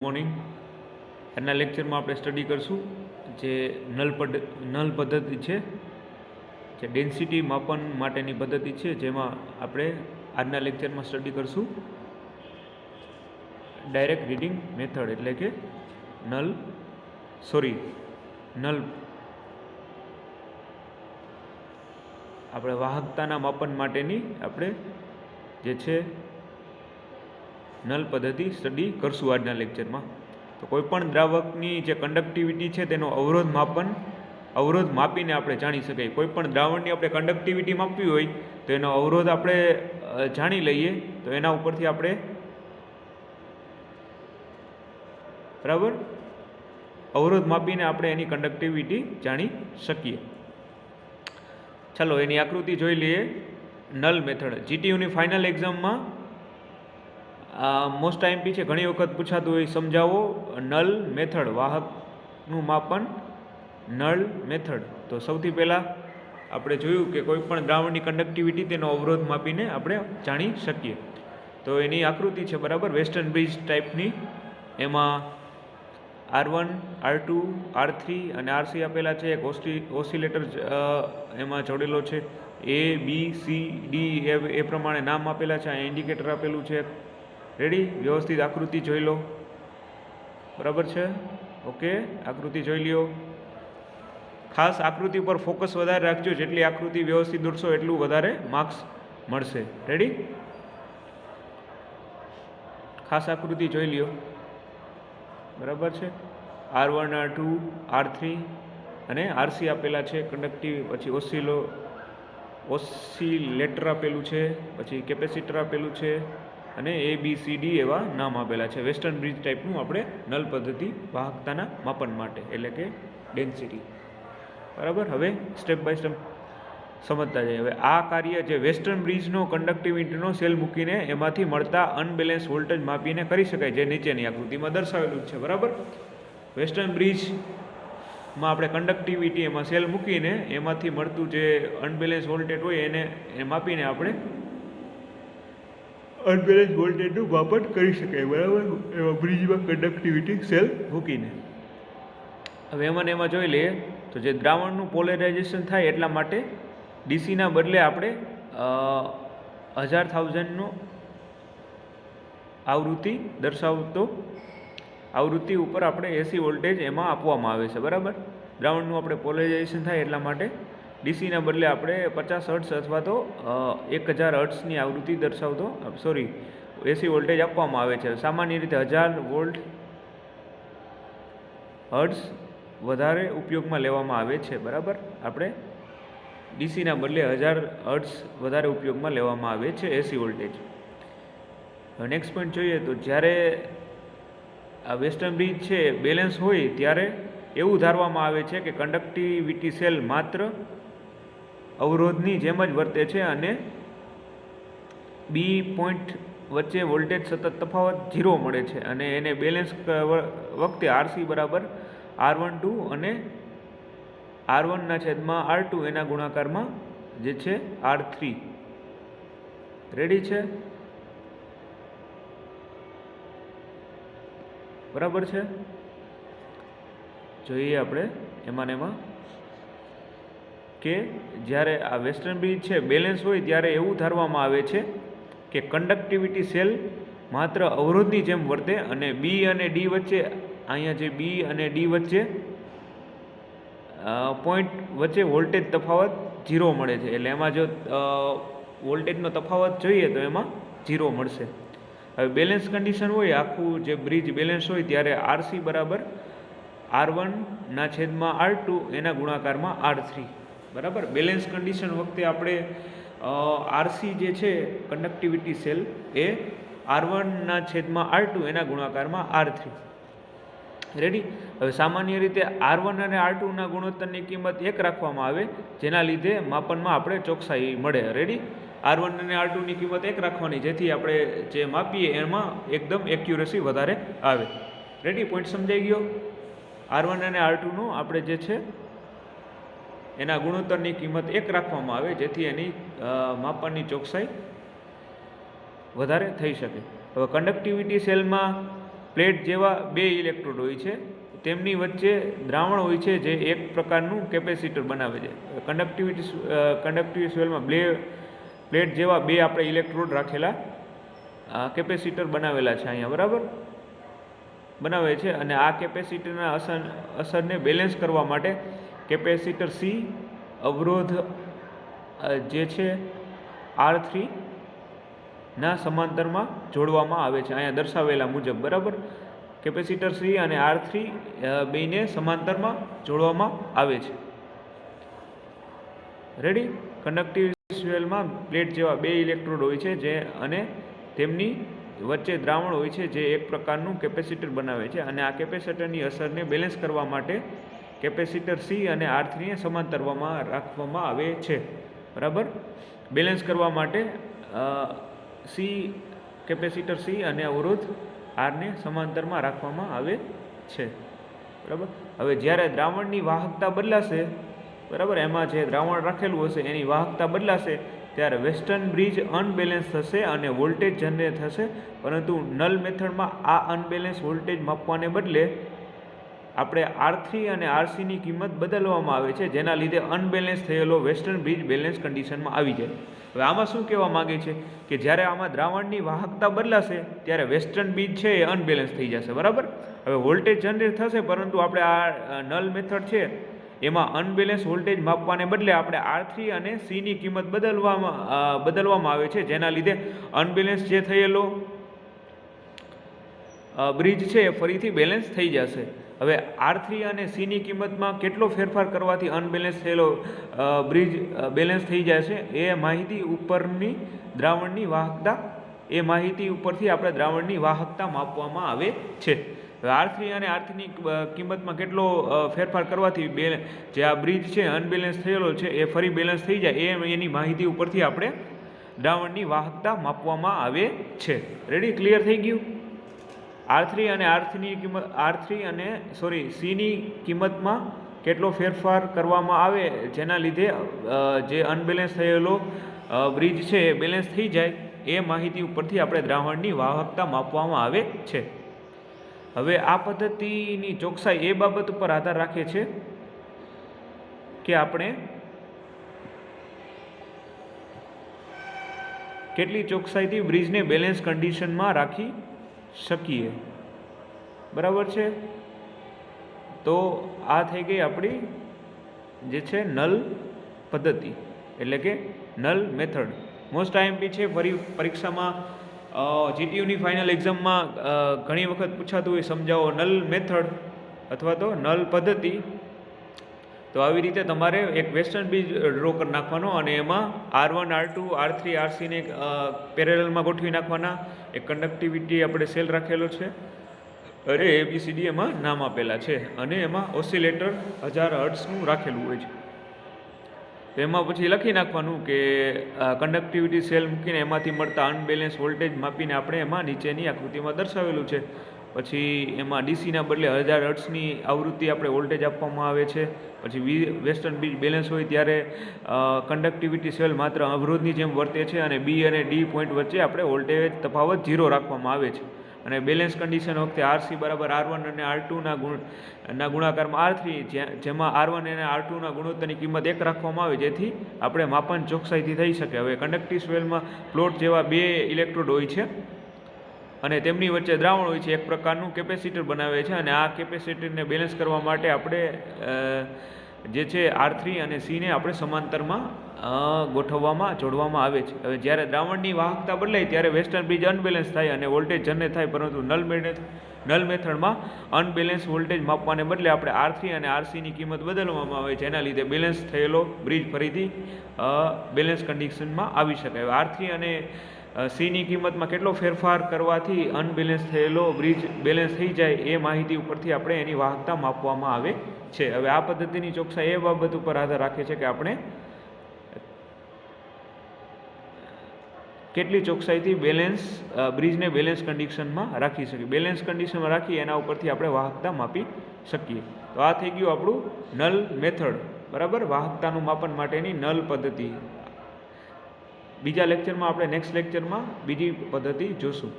Morning. આજના લેક્ચરમાં આપણે સ્ટડી કરશું જે નલ પદ્ધતિ છે, જે ડેન્સિટી માપન માટેની પદ્ધતિ છે, જેમાં આપણે આજના લેક્ચરમાં સ્ટડી કરશું ડાયરેક્ટ રીડિંગ મેથડ, એટલે કે નલ આપણે વાહકતાના માપન માટેની આપણે જે છે નલ પદ્ધતિ સ્ટડી કરશું આજના લેક્ચરમાં. તો કોઈપણ દ્રાવકની જે કંડક્ટિવિટી છે તેનો અવરોધ માપીને આપણે જાણી શકાય. કોઈપણ દ્રાવણની આપણે કંડક્ટિવિટી માપવી હોય તો એનો અવરોધ આપણે જાણી લઈએ તો એના ઉપરથી આપણે બરાબર અવરોધ માપીને આપણે એની કંડક્ટિવિટી જાણી શકીએ. ચાલો એની આકૃતિ જોઈ લઈએ. નલ મેથડ જીટીયુની ફાઇનલ એક્ઝામમાં મોસ્ટ આઈએમપી છે, ઘણી વખત પૂછાતું હોય. સમજાવો નલ મેથડ, વાહકનું માપન નલ મેથડ. તો સૌથી પહેલાં આપણે જોયું કે કોઈ પણ દ્રાવણની કંડક્ટિવિટી તેનો અવરોધ માપીને આપણે જાણી શકીએ. તો એની આકૃતિ છે બરાબર વેસ્ટર્ન બ્રિજ ટાઈપની. એમાં R1, R2, R3 અને RC આપેલા છે. એક ઓસિલેટર એમાં જોડેલો છે. ABCD એ પ્રમાણે નામ આપેલા છે. અહીંયા ઇન્ડિકેટર આપેલું છે. રેડી? વ્યવસ્થિત આકૃતિ જોઈ લો. બરાબર છે? ઓકે, આકૃતિ જોઈ લ્યો. ખાસ આકૃતિ ઉપર ફોકસ વધારે રાખજો. જેટલી આકૃતિ વ્યવસ્થિત દોરશો એટલું વધારે માર્ક્સ મળશે. રેડી? ખાસ આકૃતિ જોઈ લ્યો. બરાબર છે? R1, R2, R3 અને RC આપેલા છે. કંડક્ટિવ, પછી ઓસિલેટર આપેલું છે, પછી કેપેસિટર આપેલું છે અને ABCD એવા નામ આપેલા છે. વેસ્ટર્ન બ્રિજ ટાઈપનું આપણે નલ પદ્ધતિ વાહકતાના માપન માટે, એટલે કે ડેન્સિટી. બરાબર? હવે સ્ટેપ બાય સ્ટેપ સમજતા જઈએ. હવે આ કાર્ય જે વેસ્ટર્ન બ્રિજનો કંડક્ટિવિટીનો સેલ મૂકીને એમાંથી મળતા અનબેલેન્સ વોલ્ટેજ માપીને કરી શકાય, જે નીચેની આકૃતિમાં દર્શાવેલું છે. બરાબર? વેસ્ટર્ન બ્રિજમાં આપણે કંડક્ટિવિટી એમાં સેલ મૂકીને એમાંથી મળતું જે અનબેલેન્સ વોલ્ટેજ હોય એને માપીને આપણે અનબેલેન્સ વોલ્ટેજનું માપન કરી શકાય. બરાબર? એમાં બ્રિજમાં કંડક્ટિવિટી સેલ મૂકીને. હવે એમાં જોઈ લઈએ તો જે દ્રાવણનું પોલેરાઇઝેશન થાય એટલા માટે ડીસીના બદલે આપણે 1000નો આવૃત્તિ દર્શાવતો આવૃત્તિ ઉપર આપણે એસી વોલ્ટેજ એમાં આપવામાં આવે છે. બરાબર? દ્રાવણનું આપણે પોલેરાઇઝેશન થાય એટલા માટે ડીસીના બદલે આપણે 50 હર્ટ્ઝ અથવા તો 1000 હર્ટ્ઝની આવૃત્તિ દર્શાવતો એસી વોલ્ટેજ આપવામાં આવે છે. સામાન્ય રીતે 1000 હર્ટ્ઝ વધારે ઉપયોગમાં લેવામાં આવે છે. બરાબર? આપણે ડીસીના બદલે 1000 હર્ટ્ઝ વધારે ઉપયોગમાં લેવામાં આવે છે એસી વોલ્ટેજ. નેક્સ્ટ પોઈન્ટ જોઈએ તો જ્યારે આ વેસ્ટર્ન બ્રિજ છે બેલેન્સ હોય ત્યારે એવું ધારવામાં આવે છે કે કંડક્ટિવિટી સેલ માત્ર અવરોધની જેમ જ વર્તે છે અને બી પોઈન્ટ વચ્ચે વોલ્ટેજ સતત તફાવત 0 મળે છે અને એને બેલેન્સ વખતે RC બરાબર R12 અને R1/R2 એના ગુણાકારમાં જે છે R3. રેડી છે? બરાબર છે? જોઈએ આપણે એમાં કે જ્યારે આ વેસ્ટર્ન બ્રિજ છે બેલેન્સ હોય ત્યારે એવું ધારવામાં આવે છે કે કંડક્ટિવિટી સેલ માત્ર અવરોધની જેમ વર્તે અને બી અને ડી વચ્ચે, અહીંયા જે બી અને ડી વચ્ચે પોઈન્ટ વચ્ચે વોલ્ટેજ તફાવત 0 મળે છે. એટલે એમાં જો વોલ્ટેજનો તફાવત જોઈએ તો એમાં 0 મળશે. હવે બેલેન્સ કન્ડિશન હોય, આખું જે બ્રિજ બેલેન્સ હોય ત્યારે RC બરાબર R1/R2 એના ગુણાકારમાં R3. બરાબર? બેલેન્સ કન્ડિશન વખતે આપણે RC જે છે કંડક્ટિવિટી સેલ એ R1/R2 એના ગુણાકારમાં R3. રેડી? હવે સામાન્ય રીતે R1 અને R2ના ગુણોત્તરની કિંમત 1 રાખવામાં આવે, જેના લીધે માપનમાં આપણે ચોકસાઈ મળે. રેડી? R1 અને R2ની કિંમત 1 રાખવાની, જેથી આપણે જે માપીએ એમાં એકદમ એક્યુરેસી વધારે આવે. રેડી? પોઈન્ટ સમજાઈ ગયો? R1 અને R2નો આપણે જે છે એના ગુણોત્તરની કિંમત 1 રાખવામાં આવે, જેથી એની માપનની ચોકસાઈ વધારે થઈ શકે. હવે કંડક્ટિવિટી સેલમાં પ્લેટ જેવા બે ઇલેક્ટ્રોડ હોય છે, તેમની વચ્ચે દ્રાવણ હોય છે જે એક પ્રકારનું કેપેસિટર બનાવે છે. કંડક્ટિવિટી સેલમાં પ્લેટ જેવા બે આપણે ઇલેક્ટ્રોડ રાખેલા કેપેસિટર બનાવેલા છે અહીંયા, બરાબર બનાવે છે. અને આ કેપેસિટરના અસરને બેલેન્સ કરવા માટે કેપેસિટર સી અવરોધ જે છે R3 ના સમાંતરમાં જોડવામાં આવે છે, અહીંયા દર્શાવેલા મુજબ, બરાબર. કેપેસિટર સી અને R3 બેને સમાંતરમાં જોડવામાં આવે છે. રેડી. કંડક્ટિવિટી સેલમાં પ્લેટ જેવા બે ઇલેક્ટ્રોડ હોય છે જે અને તેમની વચ્ચે દ્રાવણ હોય છે જે એક પ્રકારનું કેપેસિટર બનાવે છે. અને આ કેપેસિટરની અસરને બેલેન્સ કરવા માટે કેપેસિટર સી અને R3 ને સમાંતરમાં રાખવામાં આવે છે, બરાબર. બેલેન્સ કરવા માટે કેપેસિટર સી અને અવરોધ આરને સમાંતરમાં રાખવામાં આવે છે, બરાબર. હવે જ્યારે દ્રાવણની વાહકતા બદલાશે, બરાબર, એમાં જે દ્રાવણ રાખેલું હશે એની વાહકતા બદલાશે ત્યારે વેસ્ટર્ન બ્રિજ અનબેલેન્સ થશે અને વોલ્ટેજ જનરેટ થશે. પરંતુ નલ મેથડમાં આ અનબેલેન્સ વોલ્ટેજ માપવાને બદલે આપણે R3 અને RCની કિંમત બદલવામાં આવે છે, જેના લીધે અનબેલેન્સ થયેલો વેસ્ટર્ન બ્રિજ બેલેન્સ કન્ડિશનમાં આવી જાય. હવે આમાં શું કહેવા માગે છે કે જ્યારે આમાં દ્રાવણની વાહકતા બદલાશે ત્યારે વેસ્ટર્ન બ્રિજ છે એ અનબેલેન્સ થઈ જશે, બરાબર. હવે વોલ્ટેજ જનરેટ થશે, પરંતુ આપણે આ નલ મેથડ છે એમાં અનબેલેન્સ વોલ્ટેજ માપવાને બદલે આપણે R3 અને Cની કિંમત બદલવામાં આવે છે, જેના લીધે અનબેલેન્સ જે થયેલો બ્રિજ છે એ ફરીથી બેલેન્સ થઈ જશે. હવે R3 અને Cની કિંમતમાં કેટલો ફેરફાર કરવાથી અનબેલેન્સ થયેલો બ્રિજ બેલેન્સ થઈ જશે એ માહિતી ઉપરની દ્રાવણની વાહકતા, એ માહિતી ઉપરથી આપણે દ્રાવણની વાહકતા માપવામાં આવે છે. R3 અને R3ની કિંમતમાં કેટલો ફેરફાર કરવાથી જે આ બ્રિજ છે અનબેલેન્સ થયેલો છે એ ફરી બેલેન્સ થઈ જાય એની માહિતી ઉપરથી આપણે દ્રાવણની વાહકતા માપવામાં આવે છે. રેડી, ક્લિયર થઈ ગયું. R3 અને Cની કિંમતમાં કેટલો ફેરફાર કરવામાં આવે જેના લીધે જે અનબેલેન્સ થયેલો બ્રિજ છે એ બેલેન્સ થઈ જાય એ માહિતી ઉપરથી આપણે દ્રાવણની વાહકતા માપવામાં આવે છે. હવે આ પદ્ધતિની ચોકસાઈ એ બાબત ઉપર આધાર રાખે છે કે આપણે કેટલી ચોકસાઈથી બ્રિજને બેલેન્સ કન્ડિશનમાં રાખી શકીએ, બરાબર છે. તો આ થઈ ગઈ આપણી જે છે નલ પદ્ધતિ, એટલે કે નલ મેથડ. મોસ્ટ આઈએમપી છે. ફરી પરીક્ષામાં જીટીયુની ફાઇનલ એક્ઝામમાં ઘણી વખત પૂછાતું હોય સમજાવો નલ મેથડ અથવા તો નલ પદ્ધતિ. તો આવી રીતે તમારે એક વેસ્ટર્ન બ્રિજ ડ્રો કરી નાખવાનો અને એમાં R1 R2 R3 RCને પેરેલલમાં ગોઠવી નાખવાના. એક કંડક્ટિવિટી આપણે સેલ રાખેલો છે, અરે ABCD એમાં નામ આપેલા છે, અને એમાં ઓસિલેટર 1000 હર્ટ્ઝનું રાખેલું હોય છે. તો એમાં પછી લખી નાખવાનું કે કંડક્ટિવિટી સેલ મૂકીને એમાંથી મળતા અનબેલેન્સ વોલ્ટેજ માપીને આપણે એમાં નીચેની આકૃતિમાં દર્શાવેલું છે. પછી એમાં ડીસીના બદલે 1000 હર્ટ્ઝની આવૃત્તિ આપણે વોલ્ટેજ આપવામાં આવે છે. પછી વેસ્ટર્ન બ્રિજ બેલેન્સ હોય ત્યારે કંડક્ટિવિટી સેલ માત્ર અવરોધની જેમ વર્તે છે અને બી અને ડી પોઈન્ટ વચ્ચે આપણે વોલ્ટેજ તફાવત 0 રાખવામાં આવે છે. અને બેલેન્સ કન્ડિશન વખતે RC બરાબર R1 અને R2ના ગુણાકારમાં R3, જેમાં R1 અને R2ના ગુણોત્તરની કિંમત 1 રાખવામાં આવે જેથી આપણે માપન ચોકસાઈથી થઈ શકે. હવે કંડક્ટિવ સેલમાં પ્લોટ જેવા બે ઇલેક્ટ્રોડ હોય છે અને તેમની વચ્ચે દ્રાવણ હોય છે, એક પ્રકારનું કેપેસિટર બનાવે છે. અને આ કેપેસિટરને બેલેન્સ કરવા માટે આપણે જે છે R3 અને Cને આપણે સમાંતરમાં જોડવામાં આવે છે. હવે જ્યારે દ્રાવણની વાહકતા બદલાય ત્યારે વેસ્ટર્ન બ્રિજ અનબેલેન્સ થાય અને વોલ્ટેજ જનરેટ થાય, પરંતુ નલ મેથડમાં અનબેલેન્સ વોલ્ટેજ માપવાને બદલે આપણે R3 અને RCની કિંમત બદલવામાં આવે, જેના લીધે બેલેન્સ થયેલો બ્રિજ ફરીથી બેલેન્સ કન્ડિશનમાં આવી શકે. હવે R3 અને Cની કિંમતમાં કેટલો ફેરફાર કરવાથી અનબેલેન્સ થયેલો બ્રિજ બેલેન્સ થઈ જાય એ માહિતી ઉપરથી આપણે એની વાહકતા માપવામાં આવે છે. હવે આ પદ્ધતિની ચોકસાઈ એ બાબત ઉપર આધાર રાખે છે કે આપણે કેટલી ચોકસાઈથી બ્રિજને બેલેન્સ કન્ડિશનમાં રાખી શકીએ. બેલેન્સ કન્ડિશનમાં રાખી એના ઉપરથી આપણે વાહકતા માપી શકીએ. તો આ થઈ ગયું આપણું નલ મેથડ, બરાબર, વાહકતાનું માપન માટેની નલ પદ્ધતિ. બીજા લેક્ચરમાં આપણે નેક્સ્ટ લેક્ચરમાં બીજી પદ્ધતિ જોશું.